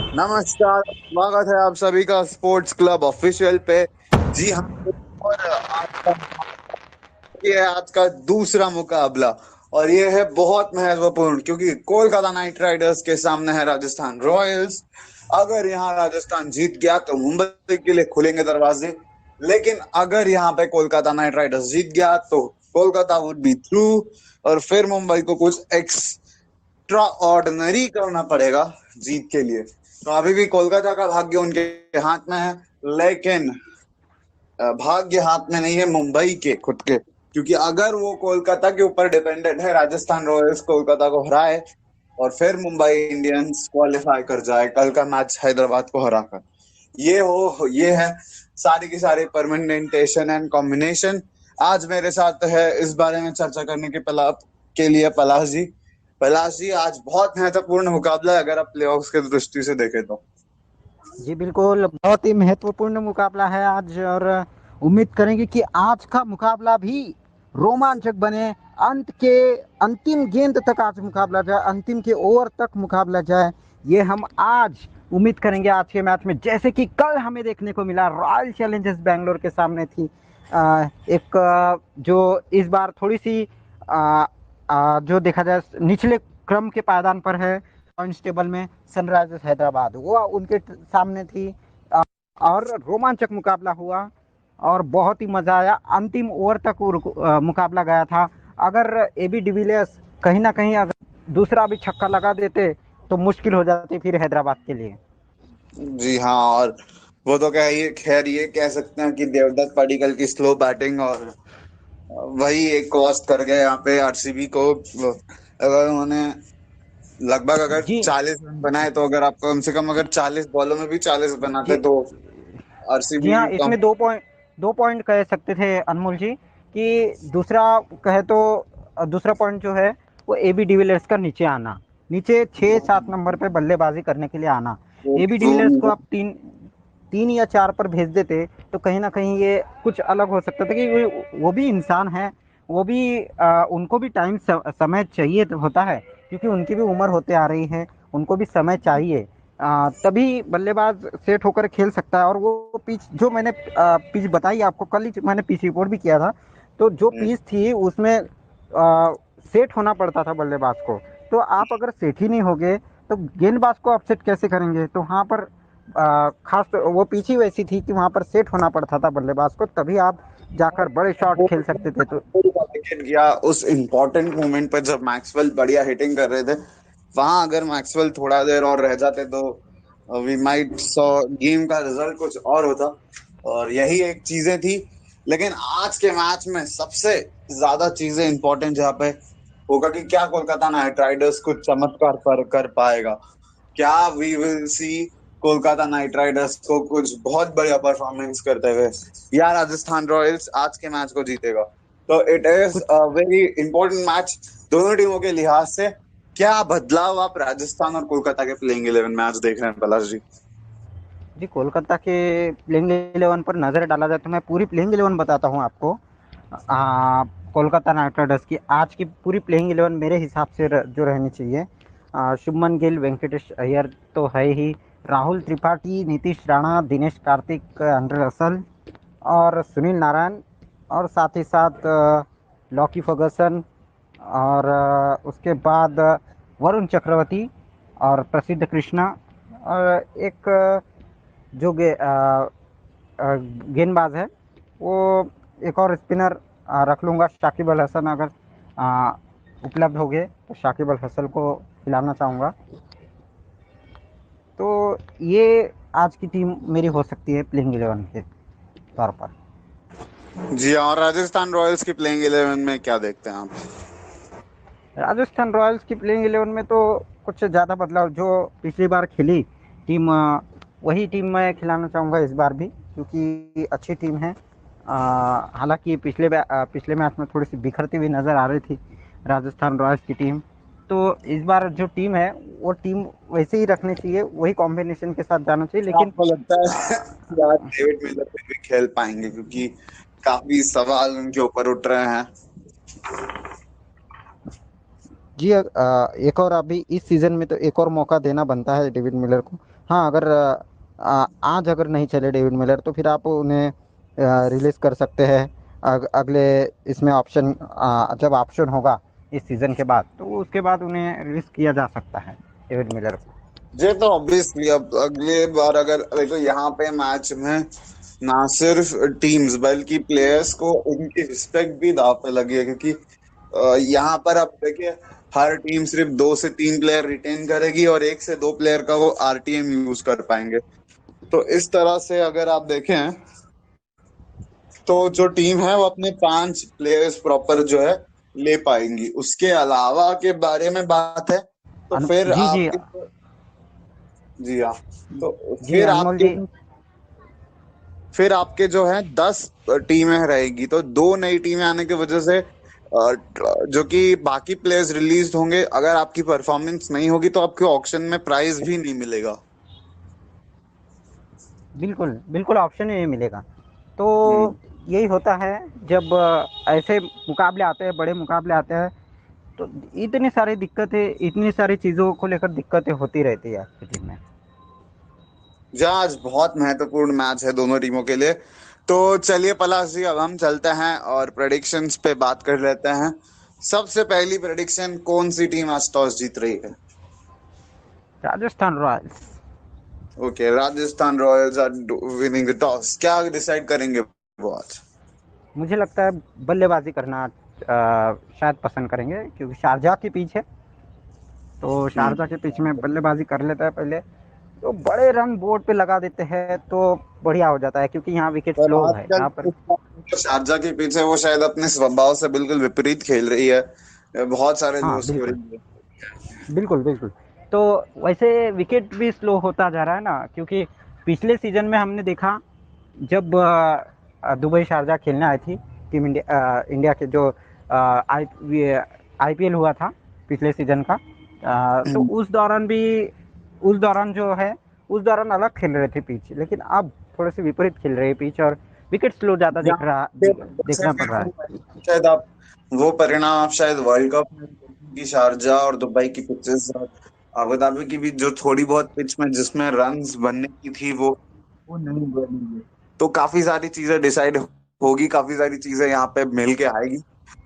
नमस्कार, स्वागत है आप सभी का स्पोर्ट्स क्लब ऑफिशियल पे। जी हाँ। और आज का दूसरा मुकाबला, और ये है बहुत महत्वपूर्ण क्योंकि कोलकाता नाइट राइडर्स के सामने है राजस्थान रॉयल्स। अगर यहाँ राजस्थान जीत गया तो मुंबई के लिए खुलेंगे दरवाजे, लेकिन अगर यहाँ पे कोलकाता नाइट राइडर्स जीत गया तो कोलकाता वुड बी थ्रू, और फिर मुंबई को कुछ एक्स्ट्रा ऑर्डिनरी करना पड़ेगा जीत के लिए। तो अभी भी कोलकाता का भाग्य उनके हाथ में है, लेकिन भाग्य हाथ में नहीं है मुंबई के खुद के, क्योंकि अगर वो कोलकाता के ऊपर डिपेंडेंट है, राजस्थान रॉयल्स कोलकाता को हराए और फिर मुंबई इंडियंस क्वालिफाई कर जाए कल का मैच हैदराबाद को हराकर, ये है सारी की सारी परमानेंटेशन एंड कॉम्बिनेशन। आज मेरे साथ है इस बारे में चर्चा करने के लिए पलाश जी, आज बहुत महत्वपूर्ण मुकाबला है अगर आप प्लेऑफ्स की दृष्टि से देखें तो। जी बिल्कुल, बहुत ही महत्वपूर्ण मुकाबला है आज। और उम्मीद करेंगे कि आज का मुकाबला भी रोमांचक बने। अंत के अंतिम गेंद तक आज मुकाबला जाए, अंतिम के ओवर तक मुकाबला जाए, ये हम आज उम्मीद करेंगे आज के मैच में। जैसे कि कल हमें देखने को मिला रॉयल चैलेंजर्स बैंगलोर के सामने थी एक जो इस बार थोड़ी सी जो देखा जाए निचले क्रम के पायदान पर है पॉइंट्स टेबल में, सनराइजर्स हैदराबाद वो उनके सामने थी। और रोमांचक मुकाबला हुआ और बहुत ही मज़ा आया। अंतिम ओवर तक मुकाबला गया था। अगर एबी डिविलियर्स कहीं ना कहीं अगर दूसरा भी छक्का लगा देते तो मुश्किल हो जाती फिर हैदराबाद के लिए। जी हाँ, और वो तो खैर ये कह सकते हैं कि देवदत्त पडिक्कल की स्लो बैटिंग और वही एक कॉस्ट कर गया यहाँ पे आरसीबी को। अगर उन्होंने लगभग अगर जी 40 रन बनाए, तो अगर आप कम से कम अगर 40 बॉलों में भी 40 बनाते जी तो जी आरसीबी हाँ, कम। इसमें दो पॉइंट कह सकते थे अनमोल जी। कि दूसरा कहे तो दूसरा पॉइंट जो है वो ए बी डिविलियर्स का नीचे आना, नीचे 6-7 नंबर पे बल्लेबाजी करने के लिए आना। वो, ए बी डिविलियर्स को आप तीन तीन या चार पर भेज देते तो कहीं ना कहीं ये कुछ अलग हो सकता था कि वो भी इंसान है। वो भी उनको भी समय चाहिए तो होता है, क्योंकि उनकी भी उम्र होते आ रही है, उनको भी समय चाहिए। तभी बल्लेबाज सेट होकर खेल सकता है। और वो पिच जो मैंने पिच बताई आपको, कल ही मैंने पिच रिपोर्ट भी किया था। तो जो पिच थी उसमें सेट होना पड़ता था बल्लेबाज को। तो आप अगर सेट ही नहीं होगे तो गेंदबाज को आप सेट कैसे करेंगे? तो वहाँ पर खास तो वो पिच ही वैसी थी कि वहाँ पर सेट होना पड़ता था बल्लेबाज को, तभी आप जाकर बड़े शॉट खेल सकते थे। तो विकेट गया उस इम्पोर्टेंट मोमेंट पर जब मैक्सवेल बढ़िया हिटिंग कर रहे थे, वहां अगर मैक्सवेल थोड़ा देर और रह जाते तो वी माइट सॉ गेम का रिजल्ट कुछ और होता। और यही एक चीजें थी, लेकिन आज के मैच में सबसे ज्यादा चीजें इंपॉर्टेंट जहाँ पे होगा कि क्या कोलकाता नाइट राइडर्स कुछ चमत्कार पर कर पाएगा, क्या we will see Kolkata knight riders को कुछ बहुत बढ़िया परफॉर्मेंस करते हुए, या राजस्थान रॉयल्स आज के मैच को जीतेगा। तो इट इज कुछ अ वेरी इंपॉर्टेंट मैच दोनों टीमों के लिहाज से। क्या बदलाव आप राजस्थान और कोलकाता के प्लेइंग 11 मैच देख रहे हैं पलाश जी? जी, कोलकाता के प्लेइंग 11 पर नज़र डाला जाए तो मैं पूरी प्लेइंग 11 बताता हूँ आपको। कोलकाता नाइट राइडर्स की आज की पूरी प्लेइंग 11 मेरे हिसाब से जो रहनी चाहिए, शुभमन गिल, वेंकटेश अय्यर तो है ही, राहुल त्रिपाठी, नीतीश राणा, दिनेश कार्तिक, एंड्रे रसल और सुनील नारायण, और साथ ही साथ लॉकी फर्गसन, और उसके बाद वरुण चक्रवर्ती और प्रसिद्ध कृष्णा, और एक जो गेंदबाज है वो एक और स्पिनर रख लूँगा, शाकिब अल हसन। अगर उपलब्ध हो गए तो शाकिब अल हसन को खिलाना चाहूँगा। तो ये आज की टीम मेरी हो सकती है प्लेइंग 11 के तौर पर। जी, और राजस्थान रॉयल्स की प्लेइंग 11 में क्या देखते हैं आप? राजस्थान रॉयल्स की प्लेइंग 11 में तो कुछ ज़्यादा बदलाव जो पिछली बार खेली टीम, वही टीम मैं खिलाना चाहूँगा इस बार भी, क्योंकि अच्छी टीम है। हालांकि पिछले मैच में थोड़ी सी बिखरती हुई नज़र आ रही थी राजस्थान रॉयल्स की टीम। तो इस बार जो टीम है वो टीम वैसे ही रखनी चाहिए, वही कॉम्बिनेशन के साथ जाना चाहिए। क्या लेकिन आपको लगता है कि आज डेविड मिलर फिर भी खेल पाएंगे, क्योंकि काफी सवाल उनके ऊपर उठ रहे हैं? जी एक और अभी इस सीजन में तो एक और मौका देना बनता है डेविड मिलर को। हाँ, अगर आज अगर नहीं चले डेविड मिलर तो फिर आप उन्हें रिलीज कर सकते हैं अगले इसमें ऑप्शन, जब ऑप्शन होगा इस सीजन के बाद, तो उसके बाद उन्हें रिलीज किया जा सकता है डेविड मिलर को। ये तो ऑब्वियसली अब अगले बार अगर देखो यहाँ पे मैच में ना सिर्फ टीम्स बल्कि प्लेयर्स को उनकी रिस्पेक्ट भी दांव पे लगी है, क्योंकि यहाँ पर आप देखिए हर टीम सिर्फ 2 से 3 प्लेयर रिटेन करेगी और 1 से 2 प्लेयर का वो आरटीएम यूज कर पाएंगे। तो इस तरह से अगर आप देखें तो जो टीम है वो अपने 5 प्लेयर्स प्रॉपर जो है ले पाएंगी। उसके अलावा के बारे में बात है तो फिर जी जी। आपके, जी हाँ, तो जी अनमोल जी। फिर आपके जो है 10 टीमें रहेगी, तो 2 नई टीमें आने की वजह से जो कि बाकी प्लेयर्स रिलीज होंगे, अगर आपकी परफॉर्मेंस नहीं होगी तो आपके ऑक्शन में प्राइज भी नहीं मिलेगा। बिल्कुल बिल्कुल, ऑप्शन नहीं मिलेगा। तो हम्म। यही होता है जब ऐसे मुकाबले आते हैं, बड़े मुकाबले आते हैं, तो इतनी सारी दिक्कतें, इतनी सारी चीज़ों को लेकर दिक्कतें होती रहती है आपकी टीम में। जी, आज बहुत महत्वपूर्ण मैच है दोनों टीमों के लिए। तो चलिए पलाश जी, अब हम चलते हैं और प्रेडिक्शंस पे बात कर लेते हैं। सबसे पहली प्रेडिक्शन, कौन सी टीम आज टॉस जीत रही है? Rajasthan royals. Okay, Rajasthan royals are winning the toss. क्या डिसाइड करेंगे वो आज? मुझे लगता है बल्लेबाजी करना शायद पसंद करेंगे, क्योंकि शारजाह के पिच है, तो हम्म। शारजाह के पिच में बल्लेबाजी कर लेता है पहले, तो बड़े रन बोर्ड पे लगा देते हैं तो बढ़िया हो जाता है, क्योंकि यहाँ विकेट पर स्लो है आजकल यहाँ पर। जो शारजा के पीछे वो शायद अपने स्वभाव से बिल्कुल विपरीत खेल रही है, बहुत सारे लो हाँ बिल्कुल स्कोरिंग। बिल्कुल बिल्कुल। तो वैसे विकेट भी स्लो होता जा रहा है ना, क्योंकि पिछले सीजन में हमने देखा, जब दुबई शारजाह खेलने आई थी टीम इंडिया, इंडिया के जो आईपीएल हुआ था पिछले सीजन का, तो उस दौरान भी, उस दौरान जो है, उस दौरान अलग खेल रहे थे पिच, लेकिन अब थोड़े से विपरीत खेल रहे हैं पिच, और विकेट स्लो ज़्यादा देखना पड़ रहा है। शायद आप वो परिणाम आप शायद वर्ल्ड कप में की शारजा और दुबई की पिचेस, अबू धाबी की भी जो थोड़ी बहुत पिच में जिसमें रन्स बनने की थी वो नहीं बनी है। तो काफी सारी चीजें डिसाइड होगी, काफी सारी चीजें यहाँ पे मिल के आएगी।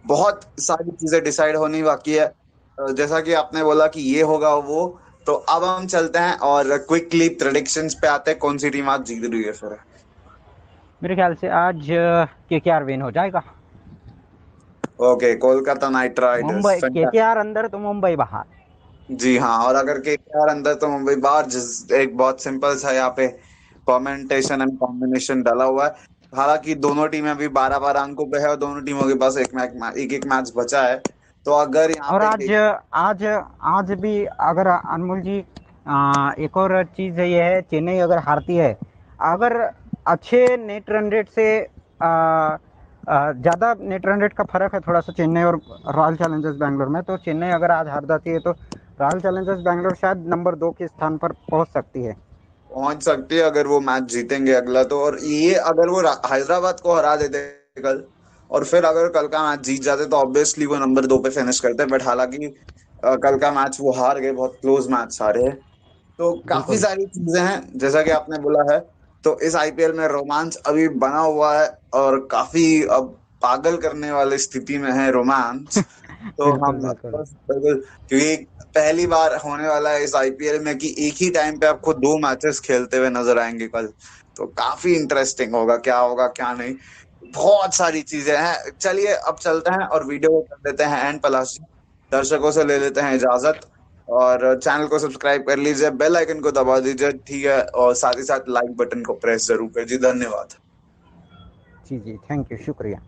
बहुत सारी चीजें डिसाइड होनी बाकी है। जैसा कि आपने बोला कि ये होगा वो, तो अब हम चलते हैं और क्विकली प्रेडिक्शंस पे आते हैं, कौन सी टीम आज जीत रही है फिर। मेरे ख्याल से आज केकेआर विन हो जाएगा। Okay, Kolkata knight Riders. Mumbai KKR अंदर तो मुंबई बाहर। जी हाँ, और अगर केकेआर अंदर तो मुंबई बाहर, जिस एक बहुत सिंपल सा यहाँ पे परमेंटेशन एंड कॉम्बिनेशन डाला हुआ है। हालांकि दोनों टीमें अभी 12-12 अंकों पे है और दोनों टीमों के पास एक एक मैच बचा है। तो अगर यहाँ और पे आज आज आज भी अगर अनमोल जी, एक और चीज़ ये है, चेन्नई अगर हारती है, अगर अच्छे नेट रन रेट से, ज़्यादा नेट रन रेट का फर्क है थोड़ा सा चेन्नई और रॉयल चैलेंजर्स बैंगलोर में, तो चेन्नई अगर आज हार जाती है तो रॉयल चैलेंजर्स बैंगलोर शायद नंबर 2 के स्थान पर पहुंच सकती है। पहुंच सकती है अगर वो मैच जीतेंगे अगला तो। और ये अगर वो हैदराबाद को हरा देते कल, और फिर अगर कल का मैच जीत जाते तो ऑब्वियसली वो नंबर 2 पे फिनिश करते। बट हालांकि कल का मैच वो हार गए, बहुत क्लोज मैच हारे हैं। तो काफी बिल्कुल सारी चीजें हैं जैसा कि आपने बोला है। तो इस आईपीएल में रोमांच अभी बना हुआ है और काफी अब पागल करने वाली स्थिति में है रोमांच। तो बिल्कुल हम बिल्कुल बस बिल्कुल, क्योंकि पहली बार होने वाला है इस आईपीएल में कि एक ही टाइम पे आपको 2 मैचेस खेलते हुए नजर आएंगे कल। तो काफी इंटरेस्टिंग होगा क्या नहीं, बहुत सारी चीजें हैं। चलिए अब चलते हैं और वीडियो को कर देते हैं एंड पलाश जी, दर्शकों से ले लेते हैं इजाजत। और चैनल को सब्सक्राइब कर लीजिए, बेल आइकन को दबा दीजिए, ठीक है, और साथ ही साथ लाइक बटन को प्रेस जरूर कर जी। धन्यवाद। जी जी, थैंक यू, शुक्रिया।